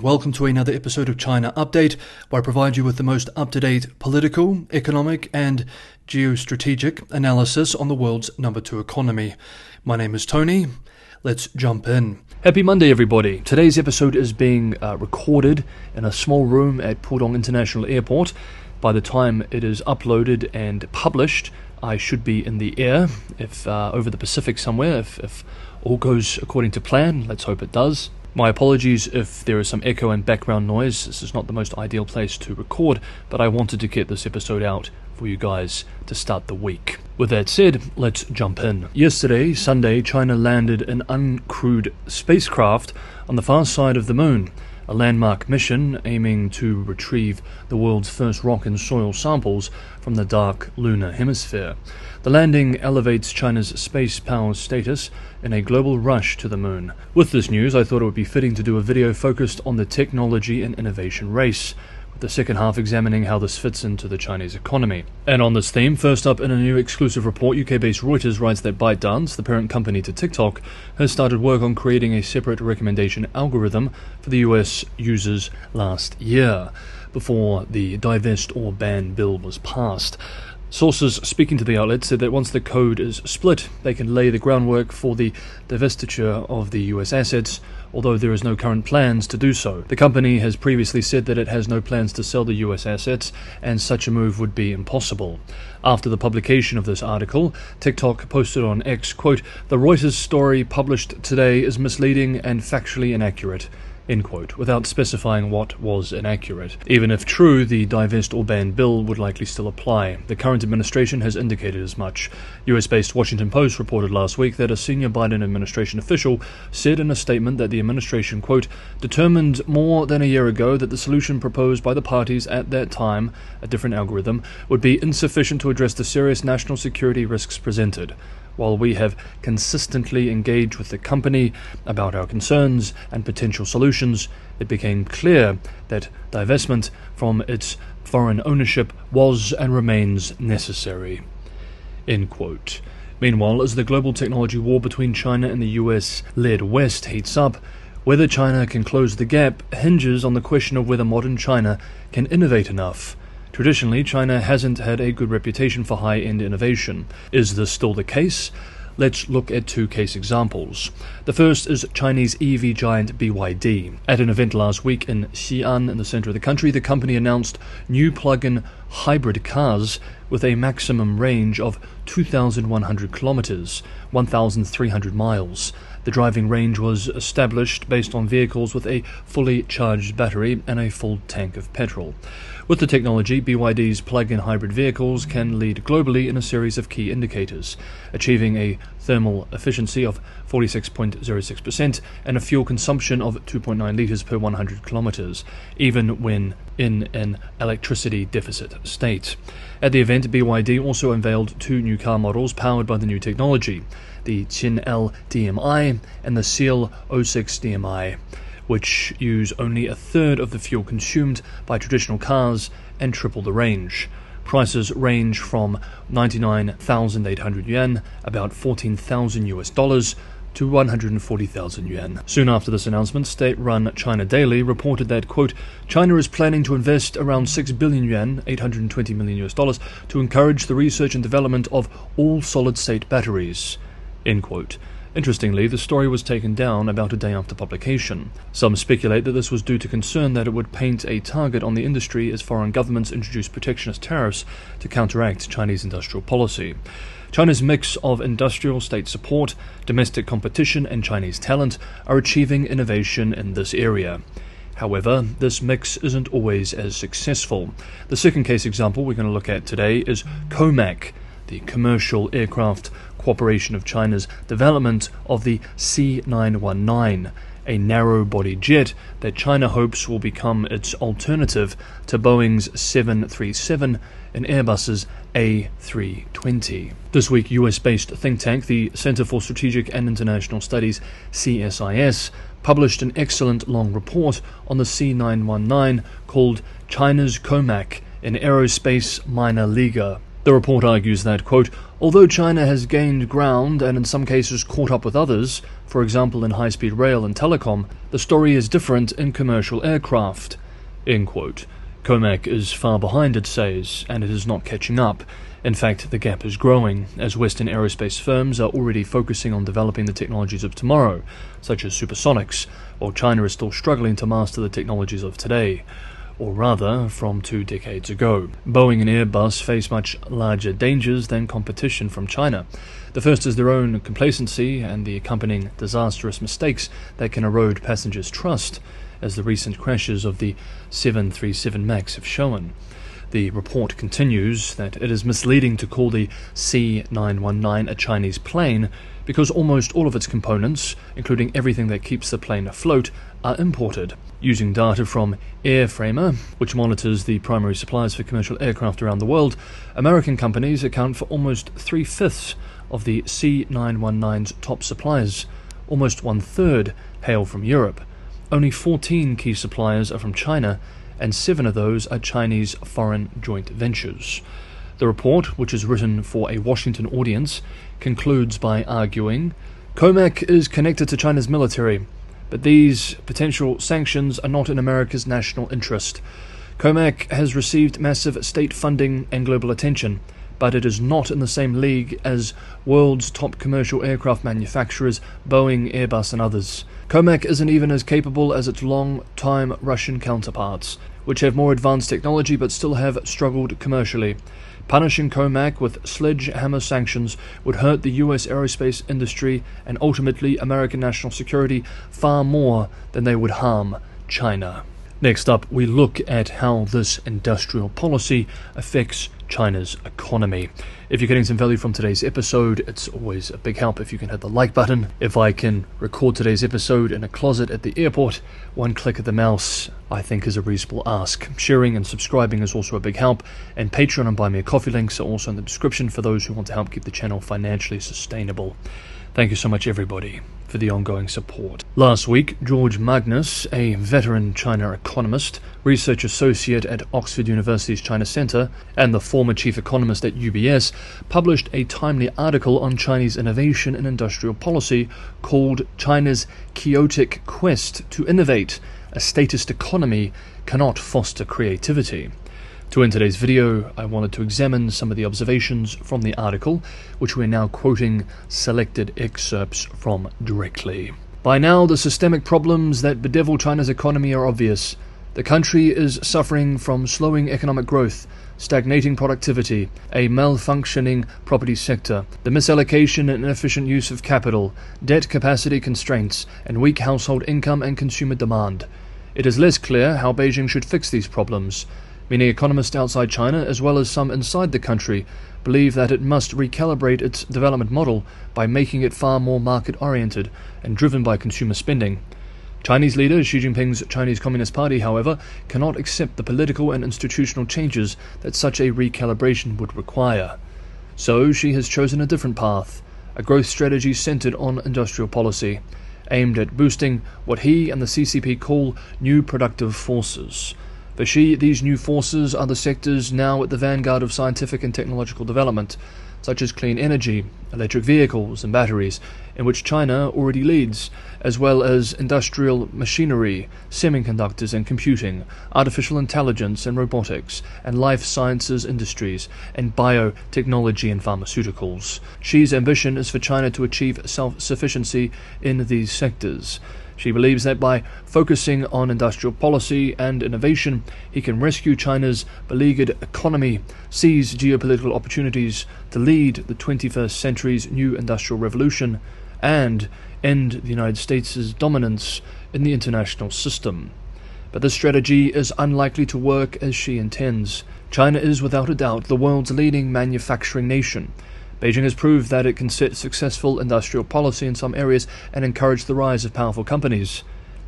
Welcome to another episode of China Update, where I provide you with the most up-to-date political, economic, and geostrategic analysis on the world's number 2 economy. My name is Tony. Let's jump in. Happy Monday, everybody. Today's episode is being recorded in a small room at Pudong International Airport. By the time it is uploaded and published, I should be in the air, if over the Pacific somewhere, if all goes according to plan. Let's hope it does. My apologies if there is some echo and background noise. This is not the most ideal place to record, but I wanted to get this episode out for you guys to start the week. With that said, let's jump in. Yesterday, Sunday, China landed an uncrewed spacecraft on the far side of the moon, a landmark mission aiming to retrieve the world's first rock and soil samples from the dark lunar hemisphere. The landing elevates China's space power status in a global rush to the moon. With this news, I thought it would be fitting to do a video focused on the technology and innovation race, with the second half examining how this fits into the Chinese economy. And on this theme, first up in a new exclusive report, UK-based Reuters writes that ByteDance, the parent company to TikTok, has started work on creating a separate recommendation algorithm for the US users last year, before the divest or ban bill was passed. Sources speaking to the outlet said that once the code is split, they can lay the groundwork for the divestiture of the US assets, although there is no current plans to do so. The company has previously said that it has no plans to sell the US assets, and such a move would be impossible. After the publication of this article, TikTok posted on X, quote, "The Reuters story published today is misleading and factually inaccurate," end quote, without specifying what was inaccurate. Even if true, the divest or ban bill would likely still apply. The current administration has indicated as much. US-based Washington Post reported last week that a senior Biden administration official said in a statement that the administration, quote, "determined more than a year ago that the solution proposed by the parties at that time, a different algorithm, would be insufficient to address the serious national security risks presented. While we have consistently engaged with the company about our concerns and potential solutions, it became clear that divestment from its foreign ownership was and remains necessary," end quote. Meanwhile, as the global technology war between China and the US-led West heats up, whether China can close the gap hinges on the question of whether modern China can innovate enough. Traditionally, China hasn't had a good reputation for high-end innovation. Is this still the case? Let's look at two case examples. The first is Chinese EV giant BYD. At an event last week in Xi'an, in the center of the country, the company announced new plug-in hybrid cars with a maximum range of 2,100 kilometers, 1,300 miles. The driving range was established based on vehicles with a fully charged battery and a full tank of petrol. With the technology, BYD's plug-in hybrid vehicles can lead globally in a series of key indicators, achieving a thermal efficiency of 46.06% and a fuel consumption of 2.9 litres per 100 kilometres, even when in an electricity deficit state. At the event, BYD also unveiled two new car models powered by the new technology, the Qin DMI and the Seal 06 DMI, which use only a third of the fuel consumed by traditional cars and triple the range. Prices range from 99,800 yuan, about $14,000 to 140,000 yuan. Soon after this announcement, state-run China Daily reported that, quote, "China is planning to invest around 6 billion yuan, $820 million, to encourage the research and development of all solid-state batteries," end quote. Interestingly, the story was taken down about a day after publication. Some speculate that this was due to concern that it would paint a target on the industry as foreign governments introduce protectionist tariffs to counteract Chinese industrial policy. China's mix of industrial state support, domestic competition, and Chinese talent are achieving innovation in this area. However, this mix isn't always as successful. The second case example we're going to look at today is COMAC, the Commercial Aircraft Corporation of China's development of the C919, a narrow-body jet that China hopes will become its alternative to Boeing's 737 and Airbus's A320. This week, US-based think tank, the Center for Strategic and International Studies, CSIS, published an excellent long report on the C919 called China's COMAC, an Aerospace Minor Leaguer, The report argues that, quote, although China has gained ground and in some cases caught up with others, for example in high-speed rail and telecom, the story is different in commercial aircraft, end quote. COMAC is far behind, it says, and it is not catching up. In fact, the gap is growing, as Western aerospace firms are already focusing on developing the technologies of tomorrow, such as supersonics, while China is still struggling to master the technologies of today. Or rather, from 2 decades ago. Boeing and Airbus face much larger dangers than competition from China. The first is their own complacency and the accompanying disastrous mistakes that can erode passengers' trust, as the recent crashes of the 737 MAX have shown. The report continues that it is misleading to call the C919 a Chinese plane because almost all of its components, including everything that keeps the plane afloat, are imported. Using data from Airframer, which monitors the primary suppliers for commercial aircraft around the world, American companies account for almost 3/5 of the C919's top suppliers. Almost 1/3 hail from Europe. Only 14 key suppliers are from China, and 7 of those are Chinese foreign joint ventures. The report, which is written for a Washington audience, concludes by arguing, COMAC is connected to China's military, but these potential sanctions are not in America's national interest. COMAC has received massive state funding and global attention, but it is not in the same league as world's top commercial aircraft manufacturers, Boeing, Airbus and others. COMAC isn't even as capable as its long-time Russian counterparts, which have more advanced technology but still have struggled commercially. Punishing COMAC with sledgehammer sanctions would hurt the US aerospace industry and ultimately American national security far more than they would harm China. Next up, we look at how this industrial policy affects China's economy. If you're getting some value from today's episode, it's always a big help if you can hit the like button. If I can record today's episode in a closet at the airport, 1 click of the mouse I think is a reasonable ask. Sharing and subscribing is also a big help, and Patreon and Buy Me a Coffee links are also in the description for those who want to help keep the channel financially sustainable. Thank you so much, everybody, for the ongoing support. Last week, George Magnus, a veteran China economist, research associate at Oxford University's China Center, and the former chief economist at UBS, published a timely article on Chinese innovation in industrial policy called China's Chaotic Quest to Innovate, a statist economy cannot foster creativity. To end today's video, I wanted to examine some of the observations from the article, which we're now quoting selected excerpts from directly. By now, the systemic problems that bedevil China's economy are obvious. The country is suffering from slowing economic growth, stagnating productivity, a malfunctioning property sector, the misallocation and inefficient use of capital, debt capacity constraints, and weak household income and consumer demand. It is less clear how Beijing should fix these problems. Many economists outside China, as well as some inside the country, believe that it must recalibrate its development model by making it far more market-oriented and driven by consumer spending. Chinese leader Xi Jinping's Chinese Communist Party, however, cannot accept the political and institutional changes that such a recalibration would require. So Xi has chosen a different path, a growth strategy centered on industrial policy, aimed at boosting what he and the CCP call new productive forces. For Xi, these new forces are the sectors now at the vanguard of scientific and technological development, such as clean energy, electric vehicles and batteries, in which China already leads, as well as industrial machinery, semiconductors and computing, artificial intelligence and robotics, and life sciences industries, and biotechnology and pharmaceuticals. Xi's ambition is for China to achieve self-sufficiency in these sectors. She believes that by focusing on industrial policy and innovation, he can rescue China's beleaguered economy, seize geopolitical opportunities to lead the 21st century's new industrial revolution, and end the United States' dominance in the international system. But this strategy is unlikely to work as she intends. China is without a doubt the world's leading manufacturing nation. Beijing has proved that it can set successful industrial policy in some areas and encourage the rise of powerful companies.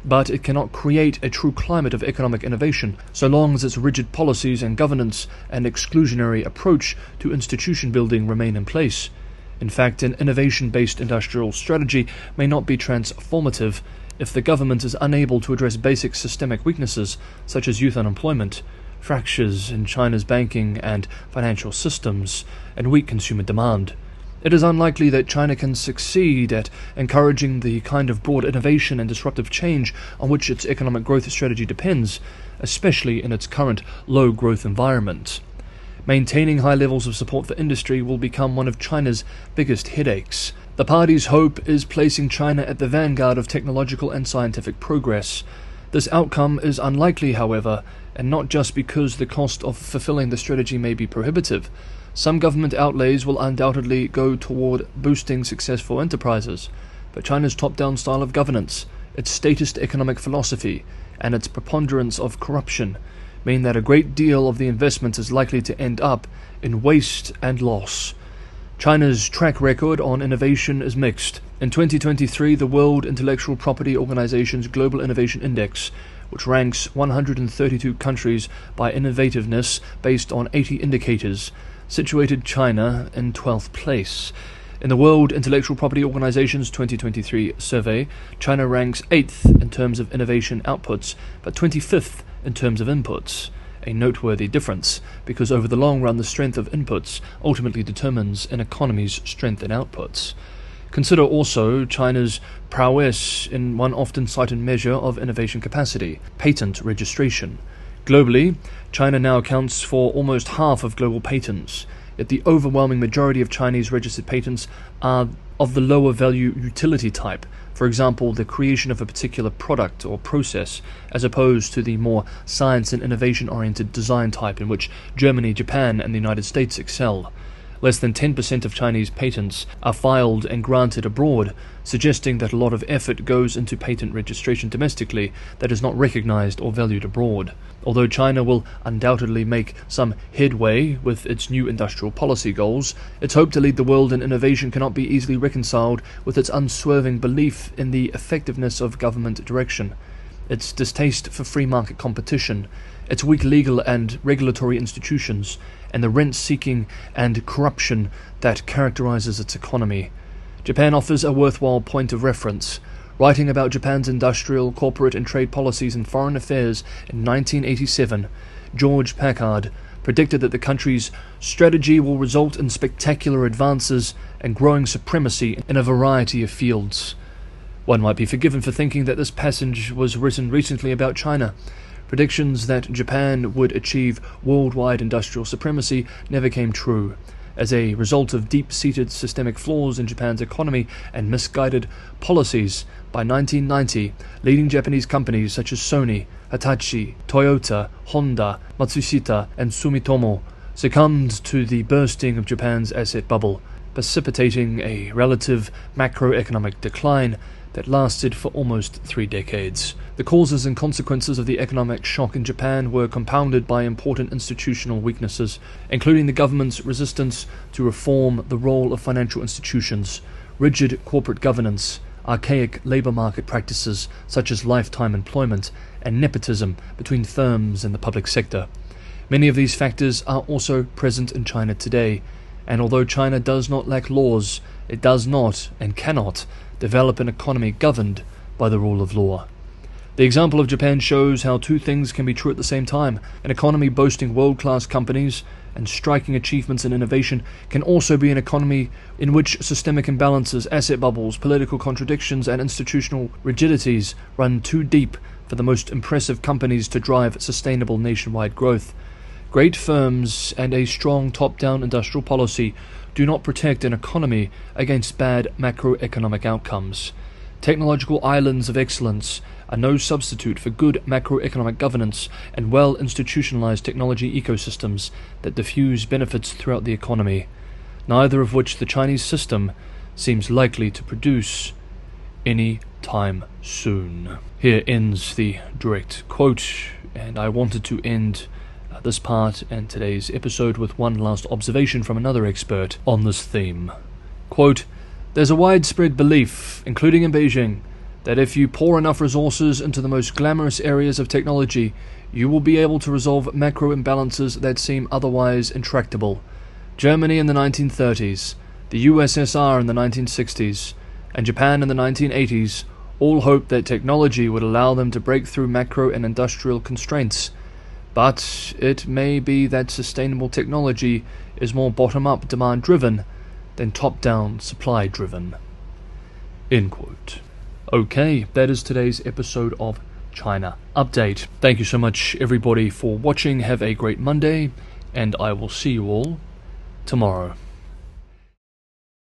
But it cannot create a true climate of economic innovation so long as its rigid policies and governance and exclusionary approach to institution building remain in place. In fact, an innovation-based industrial strategy may not be transformative if the government is unable to address basic systemic weaknesses such as youth unemployment, fractures in China's banking and financial systems, and weak consumer demand. It is unlikely that China can succeed at encouraging the kind of broad innovation and disruptive change on which its economic growth strategy depends, especially in its current low-growth environment. Maintaining high levels of support for industry will become one of China's biggest headaches. The party's hope is placing China at the vanguard of technological and scientific progress. This outcome is unlikely, however, and not just because the cost of fulfilling the strategy may be prohibitive. Some government outlays will undoubtedly go toward boosting successful enterprises, but China's top-down style of governance, its statist economic philosophy, and its preponderance of corruption mean that a great deal of the investment is likely to end up in waste and loss. China's track record on innovation is mixed. In 2023, the World Intellectual Property Organization's Global Innovation Index, which ranks 132 countries by innovativeness based on 80 indicators, situated China in 12th place. In the World Intellectual Property Organization's 2023 survey, China ranks 8th in terms of innovation outputs, but 25th in terms of inputs. A noteworthy difference, because over the long run the strength of inputs ultimately determines an economy's strength in outputs. Consider also China's prowess in one often cited measure of innovation capacity, patent registration. Globally, China now accounts for almost half of global patents, yet the overwhelming majority of Chinese registered patents are of the lower value utility type, for example, the creation of a particular product or process, as opposed to the more science and innovation-oriented design type in which Germany, Japan, and the United States excel. Less than 10% of Chinese patents are filed and granted abroad, suggesting that a lot of effort goes into patent registration domestically that is not recognized or valued abroad. Although China will undoubtedly make some headway with its new industrial policy goals, its hope to lead the world in innovation cannot be easily reconciled with its unswerving belief in the effectiveness of government direction, its distaste for free market competition, its weak legal and regulatory institutions, and the rent-seeking and corruption that characterizes its economy. Japan offers a worthwhile point of reference. Writing about Japan's industrial, corporate, and trade policies and foreign affairs in 1987, George Packard predicted that the country's strategy will result in spectacular advances and growing supremacy in a variety of fields. One might be forgiven for thinking that this passage was written recently about China. Predictions that Japan would achieve worldwide industrial supremacy never came true. As a result of deep-seated systemic flaws in Japan's economy and misguided policies, by 1990, leading Japanese companies such as Sony, Hitachi, Toyota, Honda, Matsushita, and Sumitomo succumbed to the bursting of Japan's asset bubble, precipitating a relative macroeconomic decline that lasted for almost 3 decades. The causes and consequences of the economic shock in Japan were compounded by important institutional weaknesses, including the government's resistance to reform the role of financial institutions, rigid corporate governance, archaic labor market practices such as lifetime employment, and nepotism between firms and the public sector. Many of these factors are also present in China today, and although China does not lack laws, it does not and cannot develop an economy governed by the rule of law. The example of Japan shows how two things can be true at the same time. An economy boasting world-class companies and striking achievements in innovation can also be an economy in which systemic imbalances, asset bubbles, political contradictions, and institutional rigidities run too deep for the most impressive companies to drive sustainable nationwide growth. Great firms and a strong top-down industrial policy do not protect an economy against bad macroeconomic outcomes. Technological islands of excellence are no substitute for good macroeconomic governance and well-institutionalized technology ecosystems that diffuse benefits throughout the economy, neither of which the Chinese system seems likely to produce any time soon. Here ends the direct quote, and I wanted to end this part and today's episode with one last observation from another expert on this theme. Quote, "There's a widespread belief, including in Beijing, that if you pour enough resources into the most glamorous areas of technology, you will be able to resolve macro imbalances that seem otherwise intractable. Germany in the 1930s, the USSR in the 1960s, and Japan in the 1980s all hoped that technology would allow them to break through macro and industrial constraints. but it may be that sustainable technology is more bottom-up demand-driven than top-down supply-driven. End quote. Okay, that is today's episode of China Update. Thank you so much, everybody, for watching. Have a great Monday, and I will see you all tomorrow.